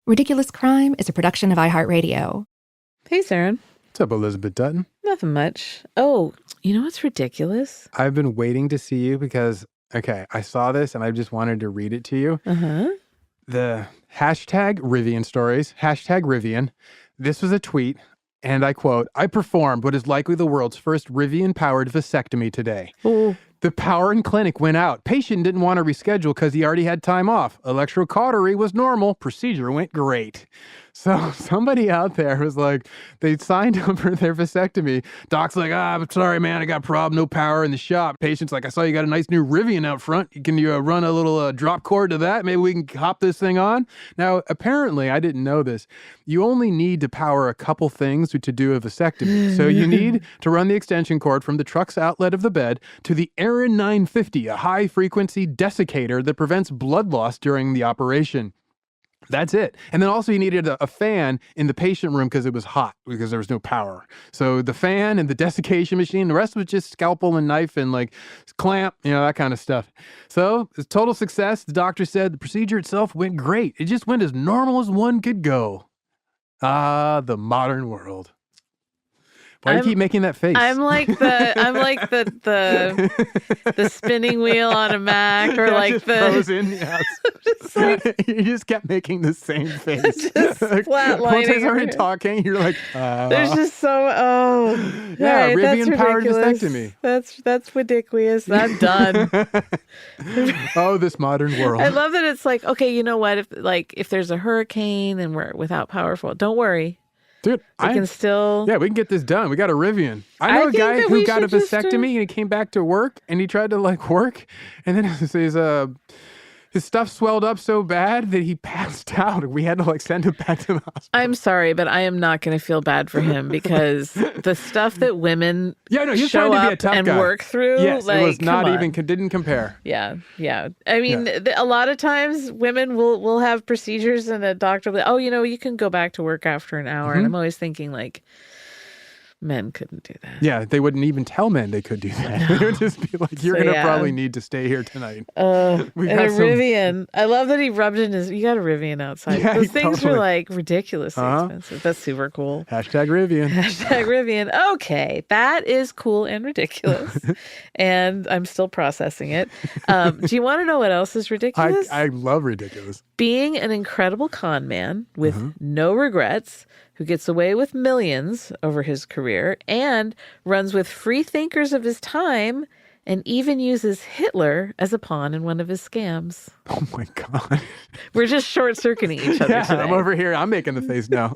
Ridiculous Crime is a production of iHeartRadio. Hey, Zaron. What's up, Elizabeth Dutton? Nothing much. Oh, you know what's ridiculous? I've been waiting to see you because, I saw this and I just wanted to read it to you. Uh-huh. The hashtag Rivian stories, hashtag Rivian. This was a tweet, and I quote, "I performed what is likely the world's first Rivian-powered vasectomy today. Ooh. The power in clinic went out. Patient didn't want to reschedule because he already had time off. Electrocautery was normal. Procedure went great." So somebody out there was like, they signed up for their vasectomy. Doc's like, I'm sorry, man, I got a problem. No power in the shop. Patient's like, I saw you got a nice new Rivian out front. Can you run a little drop cord to that? Maybe we can hop this thing on. Now, apparently, I didn't know this. You only need to power a couple things to do a vasectomy. So you need to run the extension cord from the truck's outlet of the bed to the Aaron 950, a high-frequency desiccator that prevents blood loss during the operation. That's it. And then also you needed a fan in the patient room because it was hot, because there was no power. So the fan and the desiccation machine, the rest was just scalpel and knife and like clamp, that kind of stuff. So it's total success. The doctor said the procedure itself went great. It just went as normal as one could go. Ah, the modern world. Why do you keep making that face? I'm like the spinning wheel on a Mac, or like just the frozen. Yes. just like, You just kept making the same face. just Once I flatlining. started talking, you're like, There's just so yeah, right, Rivian powered ridiculous. vasectomy. That's ridiculous. I'm done. Oh, this modern world. I love that it's like, okay, you know what? If there's a hurricane and we're without power, don't worry. Dude, We can still. Yeah, we can get this done. We got a Rivian. I know a think guy that who we got a should just, vasectomy and he came back to work and he tried to work, and then his stuff swelled up so bad that he passed out and we had to send him back to the hospital. I'm sorry, but I am not going to feel bad for him because the stuff that women he's show trying to be a up tough and guy. work through, Yes, it was not come on. even, didn't compare. Yeah. I mean, a lot of times women will have procedures and a doctor will, you can go back to work after an hour. And I'm always thinking men couldn't do that. Yeah, they wouldn't even tell men they could do that. They would just be like, you're going to probably need to stay here tonight. And a Rivian. I love that he rubbed in you got a Rivian outside. Yeah, Those things totally. are ridiculously expensive. That's super cool. Hashtag Rivian. Hashtag Rivian. Okay, that is cool and ridiculous. And I'm still processing it. Do you want to know what else is ridiculous? I love ridiculous. Being an incredible con man with no regrets, who gets away with millions over his career and runs with free thinkers of his time and even uses Hitler as a pawn in one of his scams. Oh my God. We're just short-circuiting each other today. I'm over here. I'm making the face now.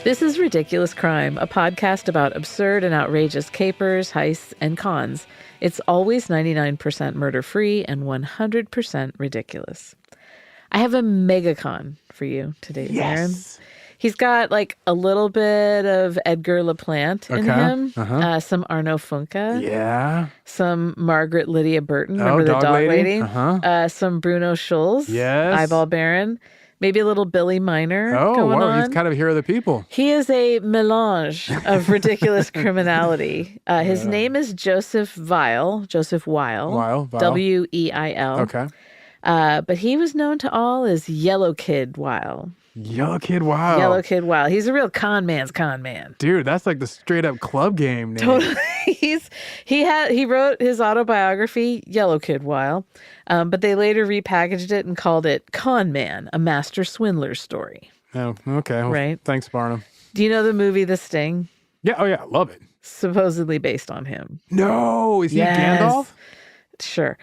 This is Ridiculous Crime, a podcast about absurd and outrageous capers, heists, and cons. It's always 99% murder-free and 100% ridiculous. I have a mega con for you today, Aaron. Yes. He's got a little bit of Edgar LaPlante in him, some Arno Funke, some Margaret Lydia Burton, remember the dog lady? Some Bruno Schulz, Eyeball Baron. Maybe a little Billy Miner going on. He's kind of a hero of the people. He is a melange of ridiculous criminality. His name is Joseph Weil. Weil. W-E-I-L. Okay. But he was known to all as Yellow Kid Weil. Yellow Kid Weil. Yellow Kid Weil. He's a real con man's con man. Dude, that's like the straight up club game name. Totally. He wrote his autobiography, Yellow Kid Weil, but they later repackaged it and called it Con Man, a master swindler story. Oh, okay. Well, right. Thanks, Barnum. Do you know the movie The Sting? Yeah. Oh, yeah. Love it. Supposedly based on him. No. Is he Gandalf? Sure.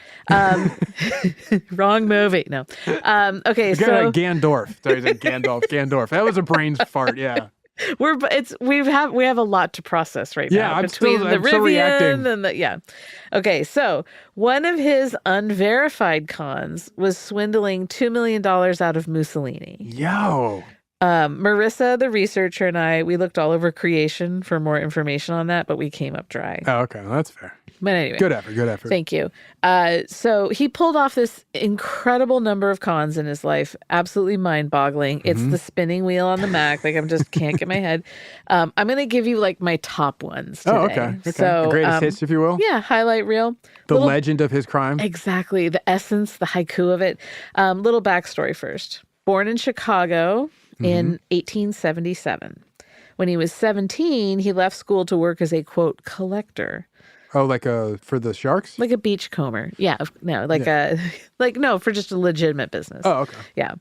Wrong movie. No. Okay. So Gandorf. Sorry, Gandalf. That was a brains fart. Yeah. We have a lot to process right now. I'm between the Rivian and the Okay, so one of his unverified cons was swindling $2 million out of Mussolini. Yo. Marissa, the researcher, and we looked all over Creation for more information on that, but we came up dry. Oh, okay. Well, that's fair. But anyway. Good effort. Thank you. So he pulled off this incredible number of cons in his life. Absolutely mind-boggling. It's the spinning wheel on the Mac. Like, I just can't get my head. I'm going to give you, like, my top ones today. Oh, okay. So, the greatest hits, if you will. Yeah, highlight reel. The legend of his crime. Exactly. The essence, the haiku of it. Little backstory first. Born in Chicago in 1877. When he was 17, he left school to work as a, quote, collector. Oh, like for the sharks? Like a beachcomber. Yeah. No, no, for just a legitimate business. Oh, okay. Yeah.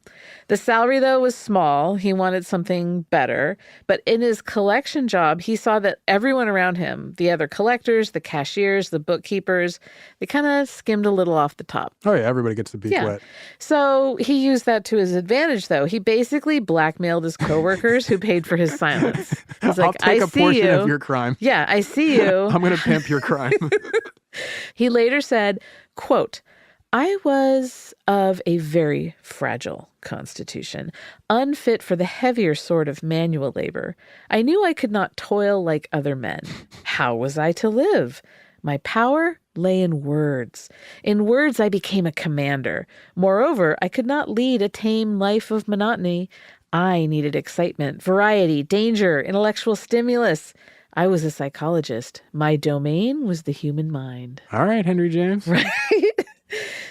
The salary, though, was small. He wanted something better. But in his collection job, he saw that everyone around him, the other collectors, the cashiers, the bookkeepers, they kind of skimmed a little off the top. Oh, yeah. Everybody gets the beak wet. So he used that to his advantage, though. He basically blackmailed his coworkers who paid for his silence. He's like, I'll take a portion of your crime. Yeah, I see you. I'm going to pimp your crime. He later said, quote, I was of a very fragile constitution, unfit for the heavier sort of manual labor. I knew I could not toil like other men. How was I to live? My power lay in words. In words, I became a commander. Moreover, I could not lead a tame life of monotony. I needed excitement, variety, danger, intellectual stimulus. I was a psychologist. My domain was the human mind. All right, Henry James. Right?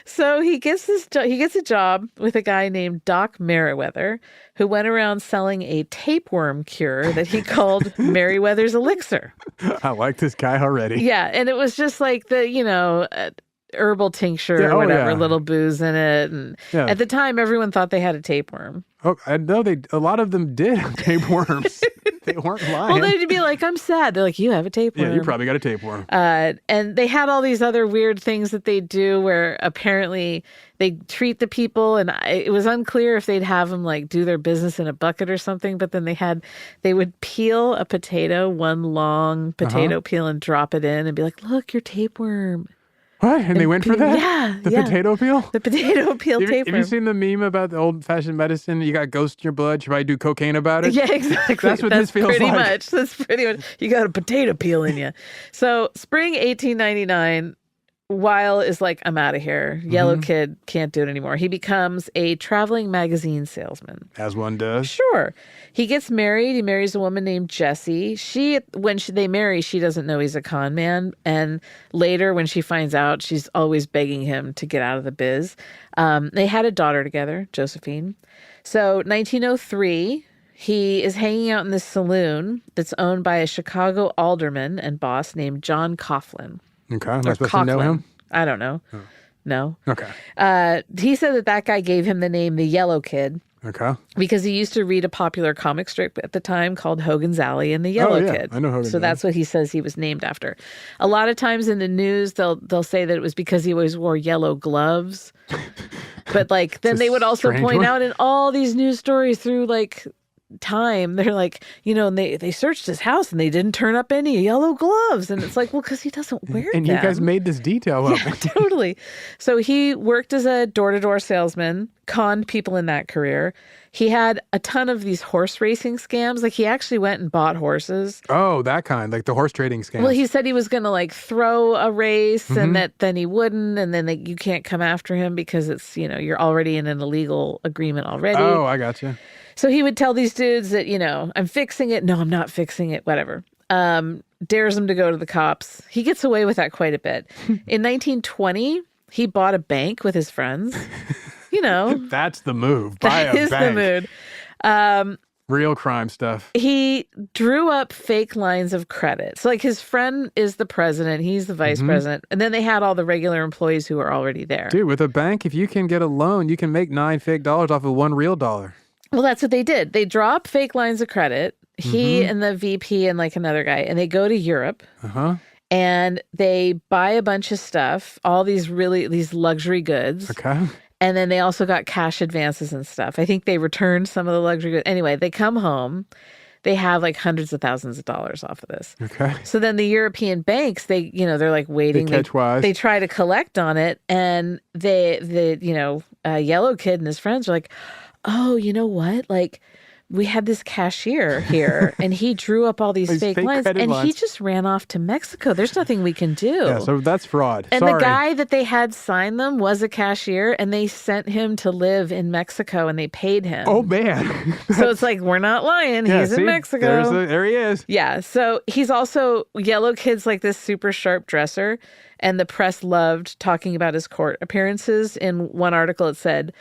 So he gets a job with a guy named Doc Merriweather, who went around selling a tapeworm cure that he called Merriweather's Elixir. I like this guy already. Yeah, and it was just like the, herbal tincture or whatever, little booze in it. And at the time, everyone thought they had a tapeworm. Oh, I know a lot of them did have tapeworms. They weren't lying. Well, they'd be like, I'm sad. They're like, you have a tapeworm. Yeah, you probably got a tapeworm. And they had all these other weird things that they do where apparently they treat the people, and it was unclear if they'd have them like do their business in a bucket or something, but then they would peel a potato, one long potato peel, and drop it in and be like, look, your tapeworm. What? And they went for that? Yeah. The potato peel? The potato peel tapeworm. Have you seen the meme about the old-fashioned medicine? You got ghosts in your blood. Should I do cocaine about it? Yeah, exactly. That's what this feels like. That's pretty much. You got a potato peel in you. So spring 1899, Weil is like, I'm out of here. Yellow kid can't do it anymore. He becomes a traveling magazine salesman. As one does. Sure. He gets married. He marries a woman named Jessie. When they marry, she doesn't know he's a con man. And later, when she finds out, she's always begging him to get out of the biz. They had a daughter together, Josephine. So 1903, he is hanging out in this saloon that's owned by a Chicago alderman and boss named John Coughlin. Okay. Am I supposed to know him? I don't know. Oh. No. Okay. He said that guy gave him the name the Yellow Kid. Okay. Because he used to read a popular comic strip at the time called Hogan's Alley and the Yellow Kid. I know Hogan's Alley. That's what he says he was named after. A lot of times in the news, they'll say that it was because he always wore yellow gloves. But then they would also point out in all these news stories through time, they're like, and they searched his house and they didn't turn up any yellow gloves. And it's like, well, because he doesn't wear them. And you guys made this detail up. Yeah, totally. So he worked as a door-to-door salesman, conned people in that career. He had a ton of these horse racing scams. He actually went and bought horses. Oh, that kind, like the horse trading scam. Well, he said he was going to throw a race and that then he wouldn't. And then you can't come after him because it's, you're already in an illegal agreement already. Oh, I got you. So he would tell these dudes that, I'm fixing it. No, I'm not fixing it. Whatever. Dares them to go to the cops. He gets away with that quite a bit. In 1920, he bought a bank with his friends. That's the move. Buy a bank. That is the mood. Real crime stuff. He drew up fake lines of credit. So his friend is the president. He's the vice president. And then they had all the regular employees who were already there. Dude, with a bank, if you can get a loan, you can make $9 fake off of $1 real. Well, that's what they did. They draw up fake lines of credit. He and the VP and another guy, and they go to Europe. And they buy a bunch of stuff, all these luxury goods. Okay. And then they also got cash advances and stuff. I think they returned some of the luxury goods. Anyway, they come home. They have hundreds of thousands of dollars off of this. Okay. So then the European banks, they're waiting. They catch wise. They try to collect on it. And the Yellow Kid and his friends are like, oh, you know what? we had this cashier here and he drew up all these fake lines and he just ran off to Mexico. There's nothing we can do. Yeah, so that's fraud. And the guy that they had sign them was a cashier and they sent him to live in Mexico and they paid him. Oh, man. So it's like, we're not lying. He's in Mexico. There he is. Yeah. So he's also, Yellow Kid's like this super sharp dresser. And the press loved talking about his court appearances. In one article, it said,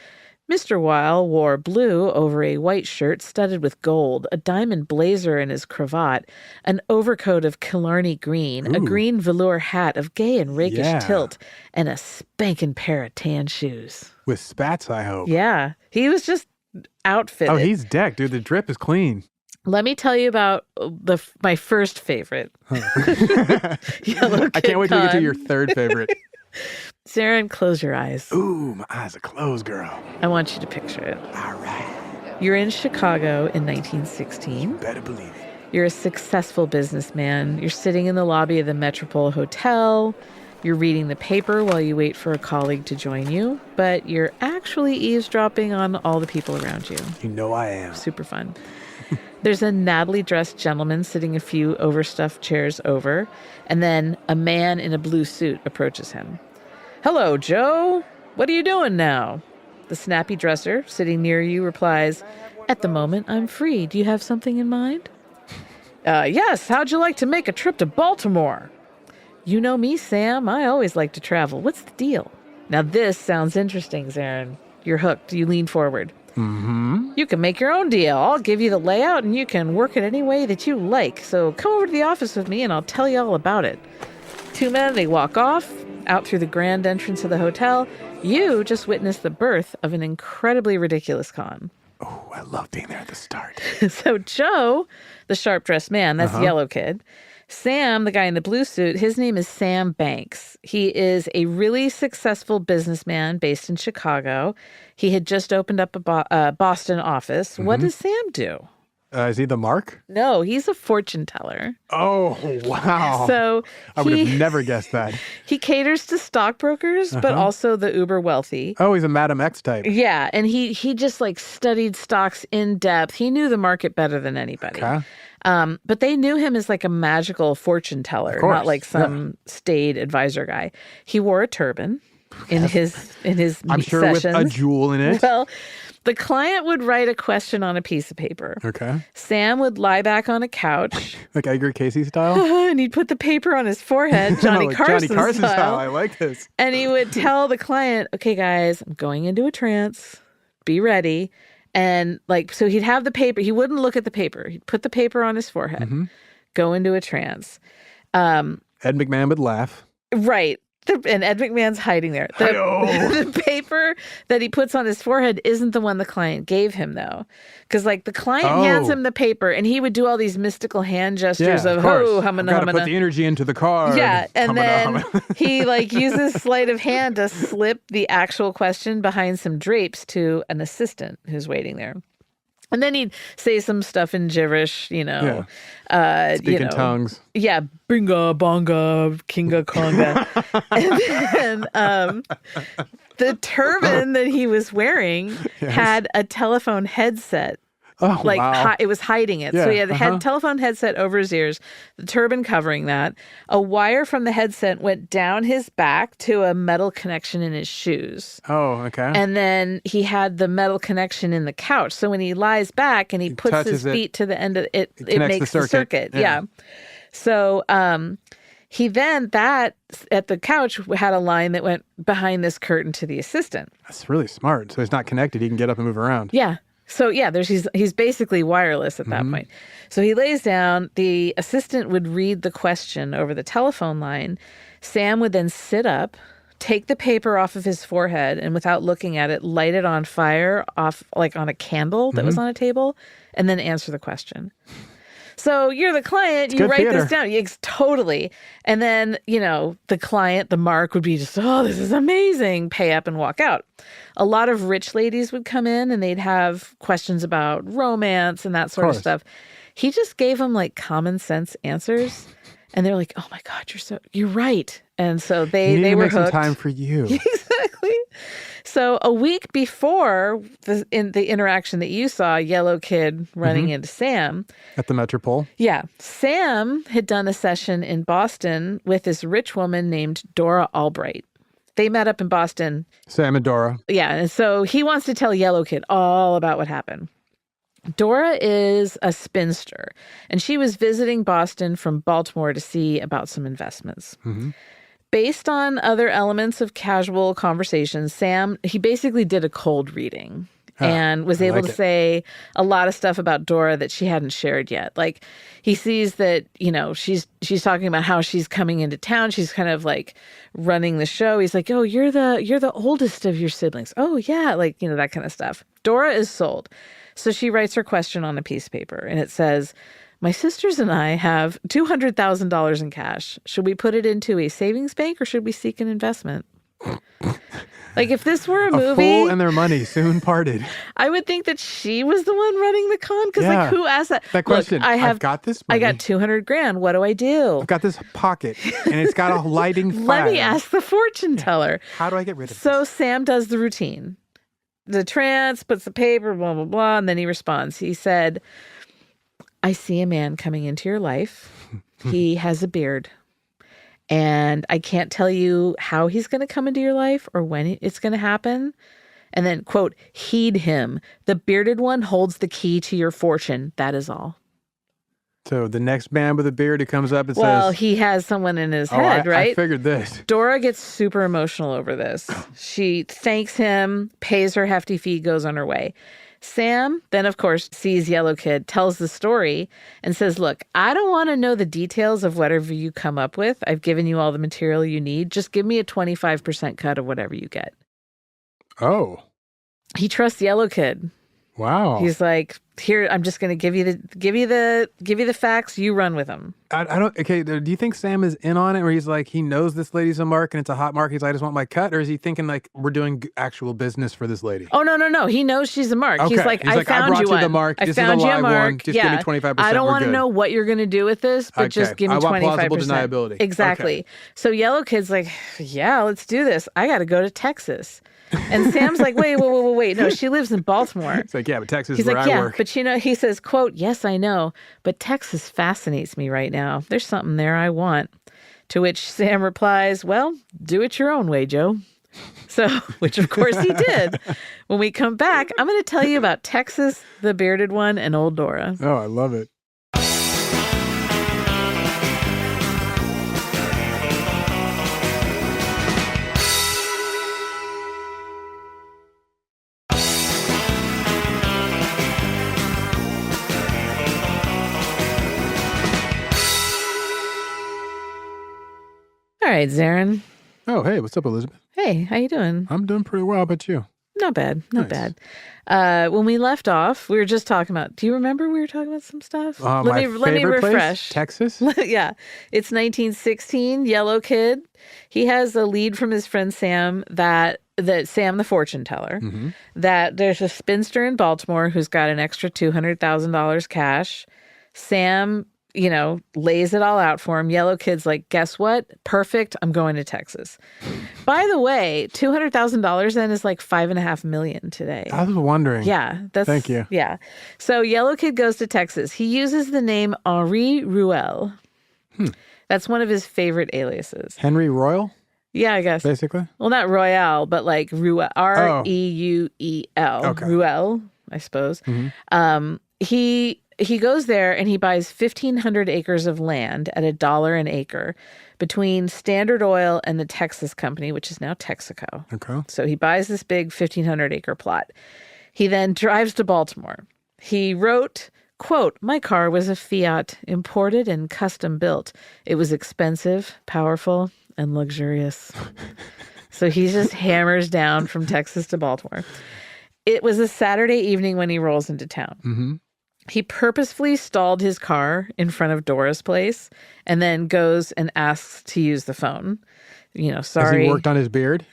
Mr. Weil wore blue over a white shirt studded with gold, a diamond blazer in his cravat, an overcoat of Killarney green, a green velour hat of gay and rakish tilt, and a spanking pair of tan shoes. With spats, I hope. Yeah. He was just outfitted. Oh, he's decked, dude. The drip is clean. Let me tell you about my first favorite. Yellow Kid I can't wait to get to your third favorite. Zaron, close your eyes. Ooh, my eyes are closed, girl. I want you to picture it. All right. You're in Chicago in 1916. You better believe it. You're a successful businessman. You're sitting in the lobby of the Metropole Hotel. You're reading the paper while you wait for a colleague to join you, but you're actually eavesdropping on all the people around you. You know I am. Super fun. There's a nattily dressed gentleman sitting a few overstuffed chairs over, and then a man in a blue suit approaches him. Hello, Joe. What are you doing now? The snappy dresser sitting near you replies, At the moment, I'm free. Do you have something in mind? Yes. How'd you like to make a trip to Baltimore? You know me, Sam. I always like to travel. What's the deal? Now this sounds interesting, Zaron. You're hooked. You lean forward. Mm-hmm. You can make your own deal. I'll give you the layout and you can work it any way that you like. So come over to the office with me and I'll tell you all about it. Two men, they walk off, out through the grand entrance of the hotel. You just witnessed the birth of an incredibly ridiculous con. Oh, I love being there at the start. So Joe, the sharp-dressed man, that's Yellow Kid. Sam, the guy in the blue suit, his name is Sam Banks. He is a really successful businessman based in Chicago. He had just opened up a Boston office. Mm-hmm. What does Sam do? Is he the Mark? No, he's a fortune teller. Oh, wow. So I would have never guessed that. He caters to stockbrokers, but also the uber wealthy. Oh, he's a Madam X type. Yeah, and he just like studied stocks in depth. He knew the market better than anybody. Okay. But they knew him as like a magical fortune teller, not like some staid advisor guy. He wore a turban in his I'm sure sessions. With a jewel in it. Well, the client would write a question on a piece of paper. Okay. Sam would lie back on a couch. Like Edgar Casey style? And he'd put the paper on his forehead, Johnny Carson style. I like this. And he would tell the client, okay, guys, I'm going into a trance. Be ready. And like, so he'd have the paper. He wouldn't look at the paper. He'd put the paper on his forehead, go into a trance. Ed McMahon would laugh. Right. And Ed McMahon's hiding there. The paper that he puts on his forehead isn't the one the client gave him, though. Because, like, the client hands him the paper, and he would do all these mystical hand gestures of humana, humana. Put the energy into the card. Yeah, and then he, like, uses sleight of hand to slip the actual question behind some drapes to an assistant who's waiting there. And then he'd say some stuff in gibberish, you know. Yeah. Speak in tongues. Yeah. Binga, bonga, kinga, konga. And then the turban that he was wearing had a telephone headset. Oh, like wow. It was hiding it. Yeah, So he had a telephone headset over his ears, the turban covering that. A wire from the headset went down his back to a metal connection in his shoes. Oh, okay. And then he had the metal connection in the couch. So when he lies back and he puts his feet to the end of it, it makes the circuit. Yeah. So he then, at the couch, had a line that went behind this curtain to the assistant. That's really smart. So he's not connected. He can get up and move around. Yeah. So yeah, he's basically wireless at that point. So he lays down. The assistant would read the question over the telephone line. Sam would then sit up, take the paper off of his forehead, and without looking at it, light it on fire off like on a candle that was on a table, and then answer the question. So you're the client, you write this down. Totally. And then, you know, the client, the Mark, would be just, oh, this is amazing. Pay up and walk out. A lot of rich ladies would come in and they'd have questions about romance and that sort of stuff. He just gave them like common sense answers. And they're like, oh my God, you're right. And so they were hooked. Some time for you. Exactly. So a week before the interaction that you saw, Yellow Kid running into Sam. At the Metropole. Yeah. Sam had done a session in Boston with this rich woman named Dora Albright. They met up in Boston. Sam and Dora. Yeah. And so he wants to tell Yellow Kid all about what happened. Dora is a spinster, and she was visiting Boston from Baltimore to see about some investments. Mm-hmm. Based on other elements of casual conversations, Sam, he basically did a cold reading and was able to say a lot of stuff about Dora that she hadn't shared yet. Like, he sees that, she's talking about how she's coming into town. She's kind of like running the show. He's like, oh, you're the oldest of your siblings. Oh, yeah. Like, that kind of stuff. Dora is sold. So she writes her question on a piece of paper, and it says, my sisters and I have $200,000 in cash. Should we put it into a savings bank or should we seek an investment? Like, if this were a movie... A fool and their money soon parted. I would think that she was the one running the con, because who asked that? That question, Look, I've got this money. I got $200,000. What do I do? I've got this pocket, and it's got a lighting fire. Let me ask the fortune teller. How do I get rid of this? So Sam does the routine. The trance, puts the paper, blah, blah, blah, and then he responds. He said... I see a man coming into your life. He has a beard. And I can't tell you how he's going to come into your life or when it's going to happen. And then, quote, heed him. The bearded one holds the key to your fortune. That is all. So the next man with a beard who comes up and says... Well, he has someone in his head, right? I figured this. Dora gets super emotional over this. She thanks him, pays her hefty fee, goes on her way. Sam then, of course, sees Yellow Kid, tells the story, and says, look, I don't want to know the details of whatever you come up with. I've given you all the material you need. Just give me a 25% cut of whatever you get. Oh. He trusts Yellow Kid. Wow. He's like, here, I'm just going to give you the facts. You run with them. I don't. Okay. Do you think Sam is in on it, where he's like, he knows this lady's a mark and it's a hot mark? He's like, I just want my cut, or is he thinking like we're doing actual business for this lady? Oh, no. He knows she's a mark. Okay. He's like, I found you one. The mark. I found you a mark. Just give me 25%. I don't want to know what you're going to do with this, but just give me 25%. I want plausible deniability. Exactly. Okay. So Yellow Kid's like, yeah, let's do this. I got to go to Texas. And Sam's like, wait. No, she lives in Baltimore. It's like, yeah, but Texas is where I work. But he says, quote, yes, I know, but Texas fascinates me right now. There's something there I want. To which Sam replies, well, do it your own way, Joe. So, which of course he did. When we come back, I'm going to tell you about Texas, the bearded one, and old Dora. Oh, I love it. All right, Zaron. Oh, hey, what's up, Elizabeth? Hey, how you doing? I'm doing pretty well. How about you? Not bad. Not bad. When we left off, we were just talking about, do you remember we were talking about some stuff? Let me refresh. Place, Texas? Yeah. It's 1916, Yellow Kid. He has a lead from his friend Sam that Sam the fortune teller, that there's a spinster in Baltimore who's got an extra $200,000 cash. Sam lays it all out for him. Yellow Kid's like, guess what? Perfect. I'm going to Texas. By the way, $200,000 then is like $5.5 million today. I was wondering. Yeah. Thank you. Yeah. So Yellow Kid goes to Texas. He uses the name Henri Ruel. That's one of his favorite aliases. Henry Royal? Yeah, I guess. Basically? Well, not Royale, but like Ruel. Reuel. Okay. Ruel, I suppose. He goes there and he buys 1,500 acres of land at $1 an acre between Standard Oil and the Texas Company, which is now Texaco. Okay. So he buys this big 1,500 acre plot. He then drives to Baltimore. He wrote, quote, my car was a Fiat, imported and custom built. It was expensive, powerful, and luxurious. So he just hammers down from Texas to Baltimore. It was a Saturday evening when he rolls into town. He purposefully stalled his car in front of Dora's place and then goes and asks to use the phone. Sorry. Has he worked on his beard?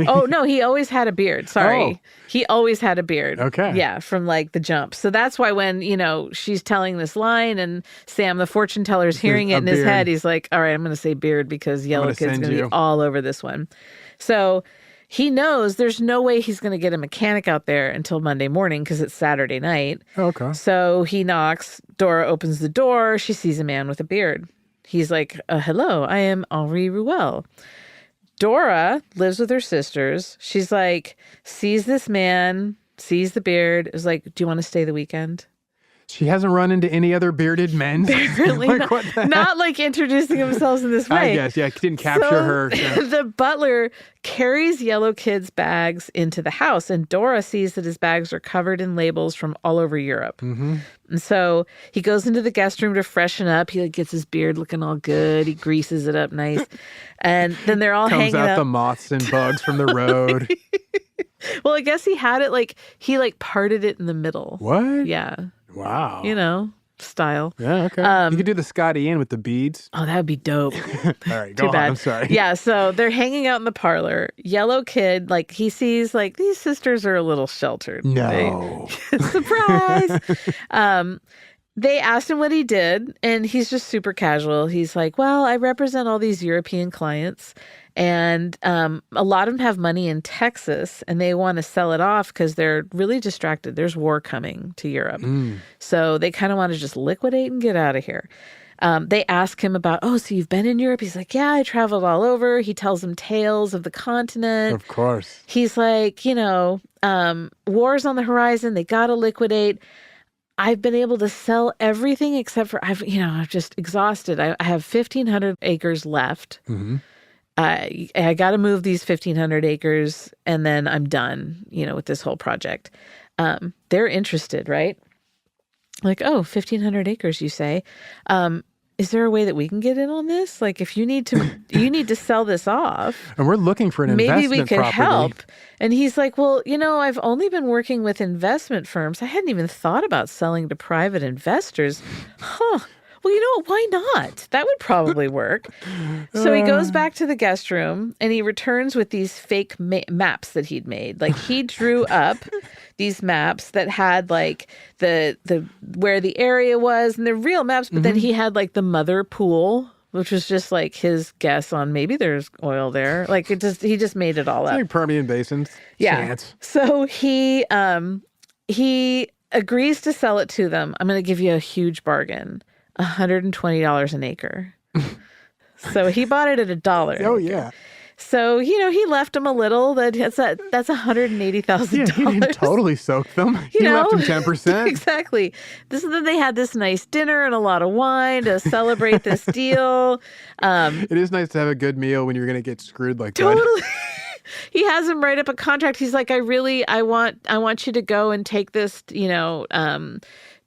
Oh, no, he always had a beard. Sorry. Oh. He always had a beard. Okay. Yeah, from like the jump. So that's why when, she's telling this line and Sam, the fortune teller, is hearing it in his head, he's like, all right, I'm going to say beard because Yellow Kid's going to be all over this one. So he knows there's no way he's going to get a mechanic out there until Monday morning because it's Saturday night. Okay. So he knocks. Dora opens the door. She sees a man with a beard. He's like, hello, I am Henri Ruel. Dora lives with her sisters. She's like, sees this man, sees the beard, is like, do you want to stay the weekend? She hasn't run into any other bearded men. Apparently not like introducing themselves in this way. I guess, yeah, didn't capture her. Yeah. The butler carries Yellow Kid's bags into the house, and Dora sees that his bags are covered in labels from all over Europe. Mm-hmm. And so he goes into the guest room to freshen up. He like gets his beard looking all good. He greases it up nice. And then they're all hanging out. Comes out the moths and bugs from the road. Well, I guess he had it like, he like parted it in the middle. What? Yeah. Wow. You know, style. Yeah, okay. You could do the Scotty Inn with the beads. Oh, that would be dope. All right, go Too on. bad. I'm sorry. Yeah, so they're hanging out in the parlor. Yellow Kid, like, he sees, like, these sisters are a little sheltered. No. Surprise! They asked him what he did, and he's just super casual. He's like, well, I represent all these European clients, and a lot of them have money in Texas, and they want to sell it off because they're really distracted. There's war coming to Europe. So they kind of want to just liquidate and get out of here. They ask him about, so you've been in Europe? He's like, yeah, I traveled all over. He tells them tales of the continent. Of course. He's like, war's on the horizon. They got to liquidate. I've been able to sell everything except for, I'm just exhausted. I have 1,500 acres left. Mm-hmm. I got to move these 1,500 acres and then I'm done, with this whole project. They're interested, right? Like, 1,500 acres, you say. Is there a way that we can get in on this? Like, if you need to sell this off. And we're looking for an investment maybe we could property. Help. And he's like, well, I've only been working with investment firms. I hadn't even thought about selling to private investors. Huh. Well, why not? That would probably work. So he goes back to the guest room and he returns with these fake maps that he'd made. Like he drew up these maps that had like the where the area was and the real maps, but then he had like the mother pool, which was just like his guess on maybe there's oil there. Like he just made it all up. Like Permian Basin. Yeah. Chance. So he agrees to sell it to them. I'm going to give you a huge bargain. $120 an acre. So he bought it at $1. Oh yeah. So he left him a little. That's $180,000. Yeah, he didn't totally soak them. He left him 10%. Exactly. Then they had this nice dinner and a lot of wine to celebrate this deal. It is nice to have a good meal when you're going to get screwed like that. Totally. He has him write up a contract. He's like, I want you to go and take this,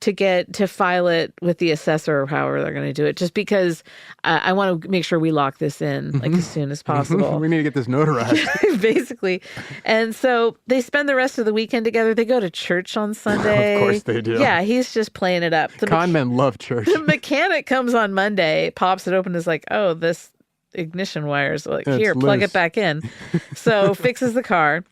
to file it with the assessor or however they're going to do it, just because I want to make sure we lock this in like as soon as possible. We need to get this notarized. Basically. And so they spend the rest of the weekend together. They go to church on Sunday. Of course they do. Yeah, he's just playing it up. Con men love church. The mechanic comes on Monday, pops it open, is like, this ignition wires, like, here, plug it back in. So fixes the car.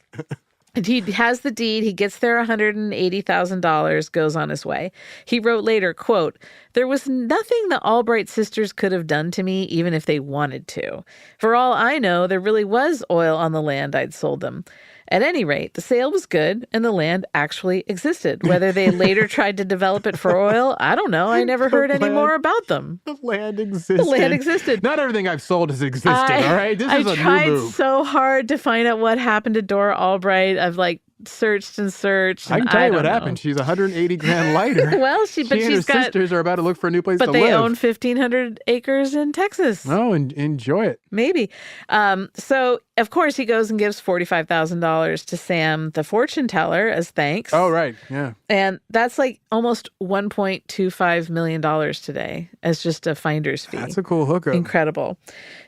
And he has the deed. He gets their $180,000, goes on his way. He wrote later, quote, "There was nothing the Albright sisters could have done to me, even if they wanted to. For all I know, there really was oil on the land I'd sold them. At any rate, the sale was good and the land actually existed. Whether they later tried to develop it for oil, I don't know. I never heard any more about them." The land existed. The land existed. Not everything I've sold has existed, all right? This is a new move. I tried so hard to find out what happened to Dora Albright. I've searched and searched. I can tell you what happened. She's 180 grand lighter. Well, she and her sisters are about to look for a new place to live. But they own 1,500 acres in Texas. Oh, and enjoy it. Maybe. So, of course, he goes and gives $45,000 to Sam, the fortune teller, as thanks. Oh, right. Yeah. And that's like almost $1.25 million today as just a finder's fee. That's a cool hookup. Incredible.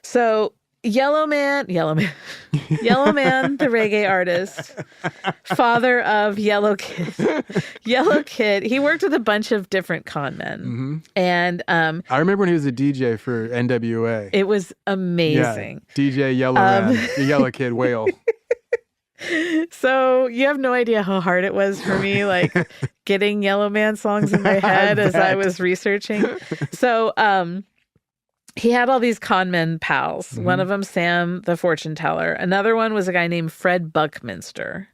So Yellow Man, the reggae artist, father of Yellow Kid. Yellow Kid, he worked with a bunch of different con men. Mm-hmm. And I remember when he was a DJ for NWA. It was amazing. Yeah, DJ Yellow Man, the Yellow Kid whale. So you have no idea how hard it was for me, getting Yellow Man songs in my head as I was researching. So, he had all these con men pals. Mm-hmm. One of them, Sam, the fortune teller. Another one was a guy named Fred Buckminster.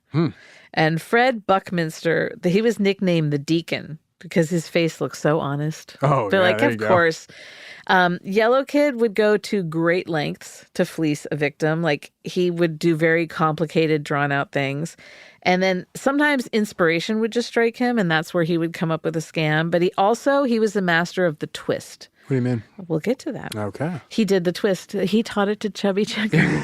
And Fred Buckminster, he was nicknamed the Deacon because his face looked so honest. Oh, They're yeah, like, of course. Yellow Kid would go to great lengths to fleece a victim. Like, he would do very complicated, drawn-out things. And then sometimes inspiration would just strike him, and that's where he would come up with a scam. But he was the master of the twist. What do you mean? We'll get to that. Okay. He did the twist. He taught it to Chubby Checker.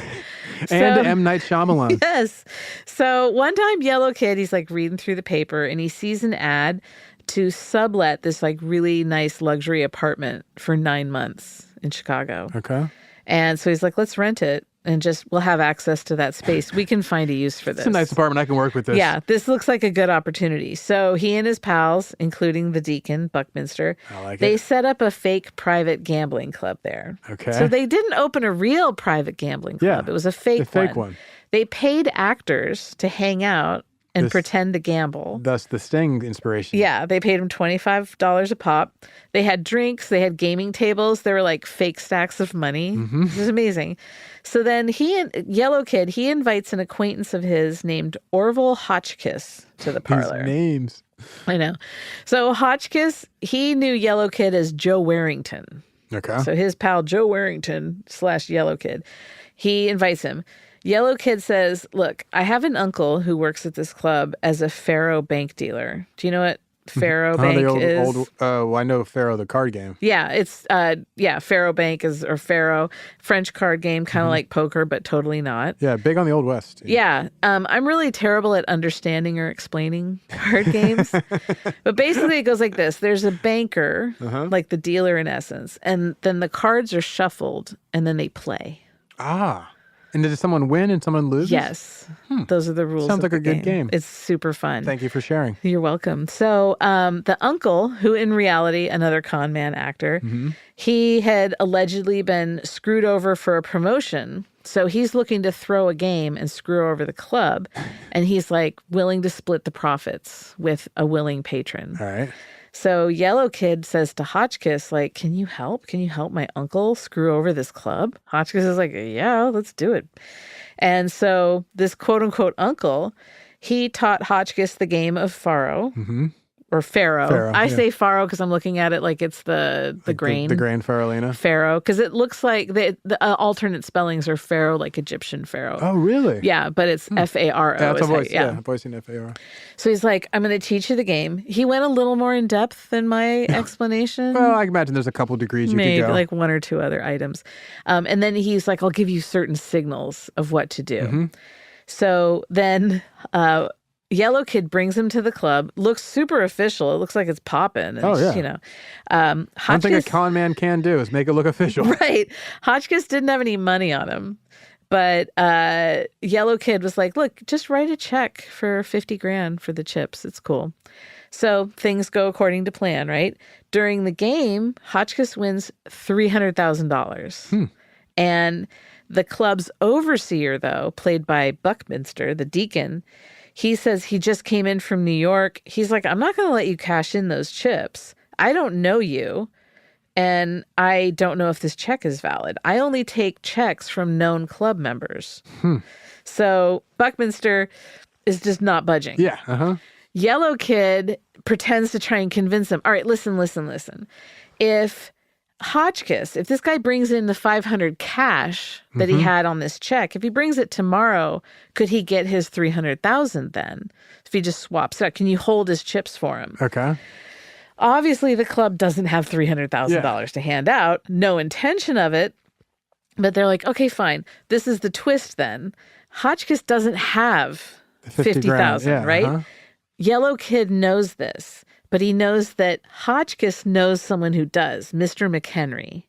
And M. Night Shyamalan. Yes. So one time, Yellow Kid, he's like reading through the paper, and he sees an ad to sublet this like really nice luxury apartment for 9 months in Chicago. Okay. And so he's like, let's rent it and we'll have access to that space. We can find a use for this. It's a nice apartment. I can work with this. Yeah, this looks like a good opportunity. So he and his pals, including the Deacon, Buckminster, they set up a fake private gambling club there. Okay. So they didn't open a real private gambling club. Yeah, It was a fake one. They paid actors to hang out and pretend to gamble. Thus the Sting inspiration. Yeah, they paid him $25 a pop. They had drinks. They had gaming tables. There were like fake stacks of money. Mm-hmm. It was amazing. So then Yellow Kid, he invites an acquaintance of his named Orville Hotchkiss to the parlor. These names. I know. So Hotchkiss, he knew Yellow Kid as Joe Warrington. Okay. So his pal Joe Warrington / Yellow Kid, he invites him. Yellow Kid says, look, I have an uncle who works at this club as a faro bank dealer. Do you know what faro bank is? I know Faro, the card game. Yeah, it's, faro bank or faro, French card game, kind of like poker, but totally not. Yeah, big on the Old West. Yeah. I'm really terrible at understanding or explaining card games. But basically it goes like this. There's a banker, like the dealer in essence, and then the cards are shuffled and then they play. Ah. And did someone win and someone lose? Yes. Those are the rules. Sounds like a good game. It's super fun. Thank you for sharing. You're welcome. So the uncle, who in reality, another con man actor, he had allegedly been screwed over for a promotion. So he's looking to throw a game and screw over the club. And he's like willing to split the profits with a willing patron. All right. So Yellow Kid says to Hotchkiss, like, can you help? Can you help my uncle screw over this club? Hotchkiss is like, yeah, let's do it. And so this quote unquote uncle, he taught Hotchkiss the game of faro. Or Pharaoh. I say Pharaoh because I'm looking at it like it's the grain. The grain farolina. Pharaoh, because it looks like the alternate spellings are Pharaoh, like Egyptian Pharaoh. Oh, really? Yeah, but it's F-A-R-O. Yeah, that's a voice. I've always seen F-A-R-O. So he's like, I'm going to teach you the game. He went a little more in depth than my explanation. Well, I imagine there's a couple degrees you could go. Like one or two other items. And then he's like, I'll give you certain signals of what to do. So then Yellow Kid brings him to the club. Looks super official. It looks like it's popping. Oh, yeah. You know, one thing a con man can do is make it look official. Right. Hotchkiss didn't have any money on him. But Yellow Kid was like, look, just write a check for $50,000 for the chips. It's cool. So things go according to plan, right? During the game, Hotchkiss wins $300,000. And the club's overseer, though, played by Buckminster, the Deacon, he says he just came in from New York. He's like, I'm not going to let you cash in those chips. I don't know you. And I don't know if this check is valid. I only take checks from known club members. So Buckminster is just not budging. Yeah. Yellow Kid pretends to try and convince him. All right, listen. If Hotchkiss, if this guy brings in the $500 cash that he had on this check, if he brings it tomorrow, could he get his $300,000 then? If he just swaps it out, can you hold his chips for him? Okay. Obviously, the club doesn't have $300,000 to hand out. No intention of it. But they're like, okay, fine. This is the twist then. Hotchkiss doesn't have $50,000, right? Yellow Kid knows this. But he knows that Hotchkiss knows someone who does, Mr. McHenry.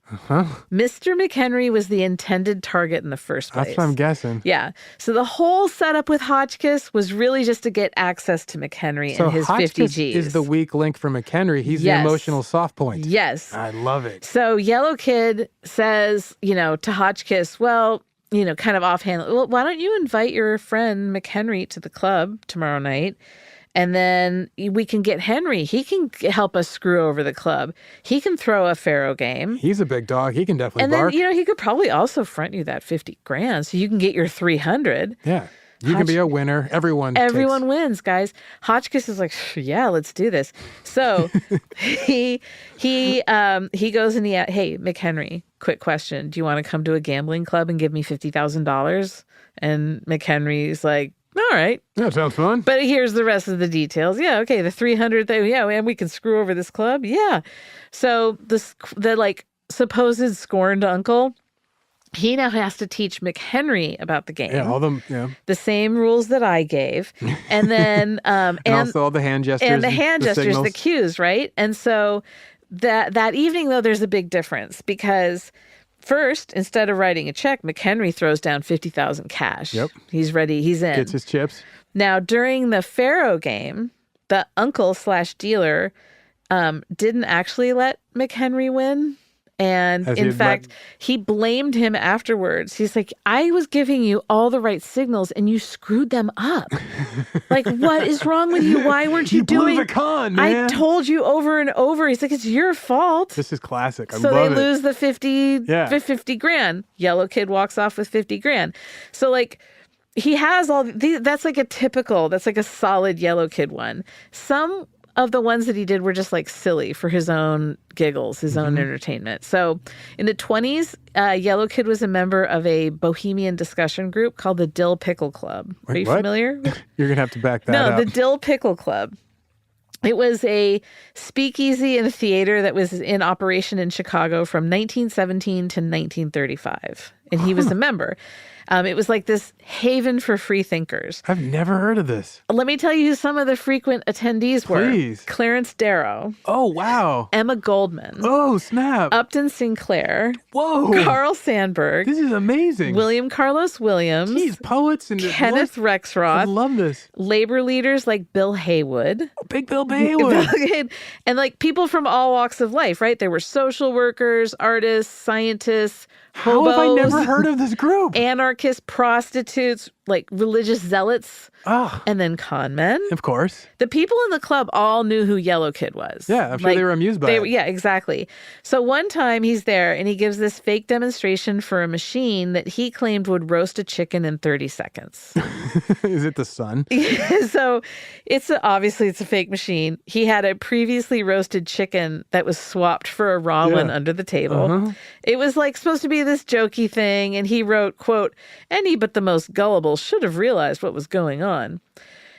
Mr. McHenry was the intended target in the first place. That's what I'm guessing. Yeah. So the whole setup with Hotchkiss was really just to get access to McHenry and his Hotchkiss 50 Gs. Is the weak link for McHenry. He's the emotional soft point. Yes. I love it. So Yellow Kid says, to Hotchkiss, well, kind of offhand, well, why don't you invite your friend McHenry to the club tomorrow night? And then we can get Henry. He can help us screw over the club. He can throw a faro game. He's a big dog. He can definitely bark. And then, he could probably also front you that $50,000 so you can get your 300. Yeah. You can be a winner. Everyone wins, guys. Hotchkiss is like, yeah, let's do this. So he goes and hey, McHenry, quick question. Do you want to come to a gambling club and give me $50,000? And McHenry's like, all right. That sounds fun. But here's the rest of the details. Yeah, okay, the 300, and we can screw over this club. Yeah. So the supposed scorned uncle, he now has to teach McHenry about the game. Yeah, all them. Yeah, the same rules that I gave, and then and also all the hand gestures and the hand gestures, signals. The cues, right? And so that evening, though, there's a big difference because first, instead of writing a check, McHenry throws down $50,000 cash. Yep, he's ready. He's in. Gets his chips. Now during the faro game, the uncle/dealer didn't actually let McHenry win. And in fact, he blamed him afterwards. He's like, I was giving you all the right signals and you screwed them up. Like, what is wrong with you? Why weren't you doing the con, man. I told you over and over. He's like, it's your fault. This is classic. So they lose the $50,000. Yellow Kid walks off with $50,000. So like, he has all these, that's like a solid Yellow Kid one. Some of the ones that he did were just like silly for his own giggles, his own entertainment. So in the 1920s, Yellow Kid was a member of a bohemian discussion group called the Dill Pickle Club. Are you familiar? You're going to have to back that up. No, the Dill Pickle Club. It was a speakeasy and a theater that was in operation in Chicago from 1917 to 1935. And he was a member. It was like this haven for free thinkers. I've never heard of this. Let me tell you who some of the frequent attendees were. Please. Clarence Darrow. Oh, wow. Emma Goldman. Oh, snap. Upton Sinclair. Whoa. Carl Sandburg. This is amazing. William Carlos Williams. Jeez, poets and Kenneth Rexroth. I love this. Labor leaders like Bill Haywood. Big Bill Haywood. And like people from all walks of life, right? There were social workers, artists, scientists, hobos. How have I never heard of this group? Anarchists, prostitutes, like religious zealots, and then con men. Of course. The people in the club all knew who Yellow Kid was. Yeah, I'm sure they were amused by it. Yeah, exactly. So one time he's there and he gives this fake demonstration for a machine that he claimed would roast a chicken in 30 seconds. Is it the sun? So obviously it's a fake machine. He had a previously roasted chicken that was swapped for a raw one under the table. It was like supposed to be this jokey thing, and he wrote, quote, "Any but the most gullible should have realized what was going on."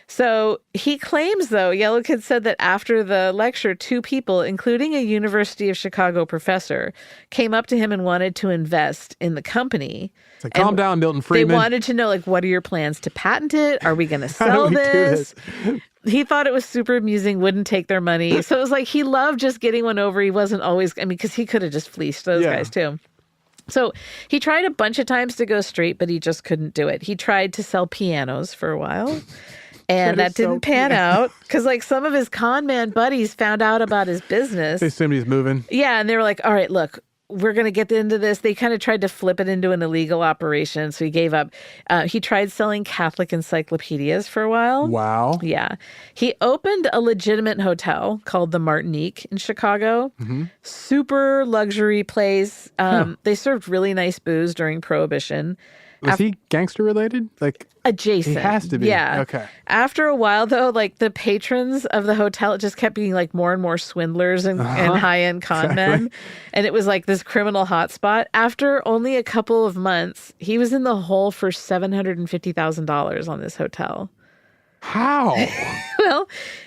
So he claims, though, Yellow Kid said that after the lecture, 2 people, including a University of Chicago professor, came up to him and wanted to invest in the company. It's like, calm down, Milton Friedman. They wanted to know, like, what are your plans to patent it? Are we going to sell this? He thought it was super amusing, wouldn't take their money. So it was like he loved just getting one over. He wasn't always, because he could have just fleeced those guys too. So he tried a bunch of times to go straight, but he just couldn't do it. He tried to sell pianos for a while, and that didn't pan out because like some of his con man buddies found out about his business. They assumed he's moving. Yeah, and they were like, all right, look, we're going to get into this. They kind of tried to flip it into an illegal operation, so he gave up. He tried selling Catholic encyclopedias for a while. Wow. Yeah. He opened a legitimate hotel called the Martinique in Chicago. Super luxury place. They served really nice booze during Prohibition. Was he gangster related? Like adjacent. He has to be. Yeah. Okay. After a while, though, like the patrons of the hotel just kept being like more and more swindlers and high-end con men. And it was like this criminal hotspot. After only a couple of months, he was in the hole for $750,000 on this hotel. How? Well,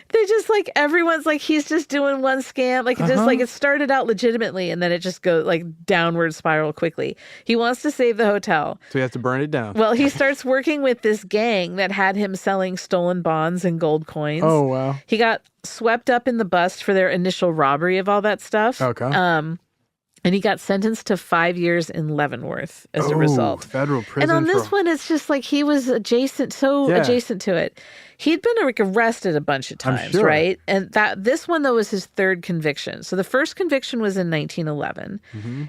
they just like everyone's like he's just doing one scam. Like it just like it started out legitimately and then it just goes like downward spiral quickly. He wants to save the hotel. So he has to burn it down. Well, he starts working with this gang that had him selling stolen bonds and gold coins. Oh, wow. He got swept up in the bust for their initial robbery of all that stuff. Okay. And he got sentenced to 5 years in Leavenworth as a result. Federal prison. And on this one, it's just like he was adjacent to it. He'd been like arrested a bunch of times, right? And this one, though, was his 3rd conviction. So the first conviction was in 1911.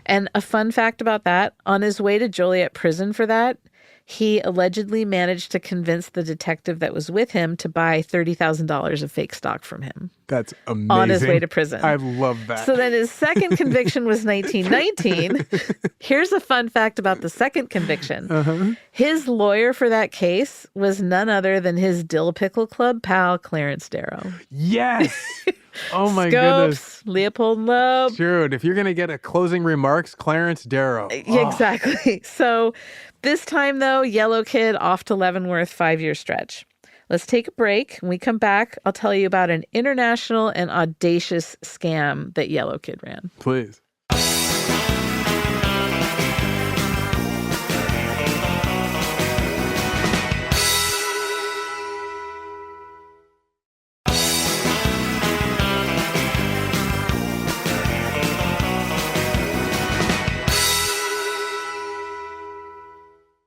And a fun fact about that, on his way to Joliet prison for that, he allegedly managed to convince the detective that was with him to buy $30,000 of fake stock from him. That's amazing. On his way to prison. I love that. So then his second conviction was 1919. Here's a fun fact about the second conviction. His lawyer for that case was none other than his Dill Pickle Club pal, Clarence Darrow. Yes! Oh my Scopes, goodness. Leopold Loeb. Dude, if you're going to get a closing remarks, Clarence Darrow. Exactly. So this time, though, Yellow Kid off to Leavenworth, 5-year stretch. Let's take a break. When we come back, I'll tell you about an international and audacious scam that Yellow Kid ran. Please.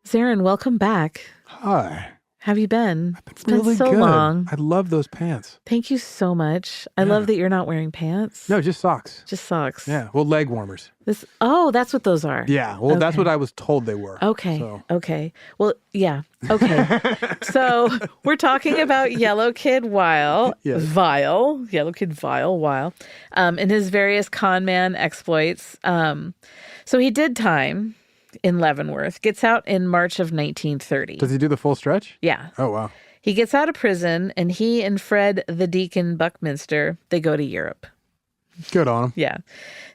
Zaron, welcome back. Hi. How have you been? It's been really so good. long. I love those pants. Thank you so much. I love that you're not wearing pants. No, just socks. Just socks. Yeah. Well, leg warmers. That's what those are. Yeah. Well, that's what I was told they were. Okay. So. Okay. Well, yeah. Okay. So we're talking about Yellow Kid Weil. Yes. Yellow Kid Weil, and his various con man exploits. So he did time in Leavenworth, gets out in March of 1930. Does he do the full stretch? Yeah. Oh, wow. He gets out of prison, and he and Fred the Deacon Buckminster, they go to Europe. Good on him. Yeah.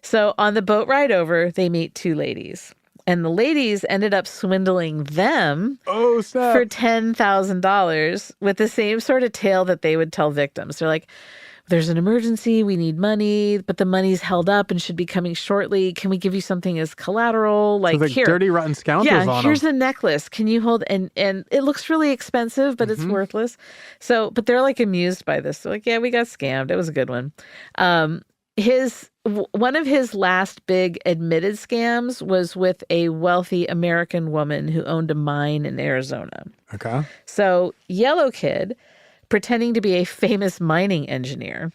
So on the boat ride over, they meet two ladies. And the ladies ended up swindling them for $10,000 with the same sort of tale that they would tell victims. They're like, there's an emergency, we need money, but the money's held up and should be coming shortly. Can we give you something as collateral? Like, so here. Dirty Rotten Scoundrels on here's them. a necklace. Can you hold? And it looks really expensive, but it's worthless. So, but they're like amused by this. They're like, yeah, we got scammed. It was a good one. One of his last big admitted scams was with a wealthy American woman who owned a mine in Arizona. Okay. So Yellow Kid, pretending to be a famous mining engineer,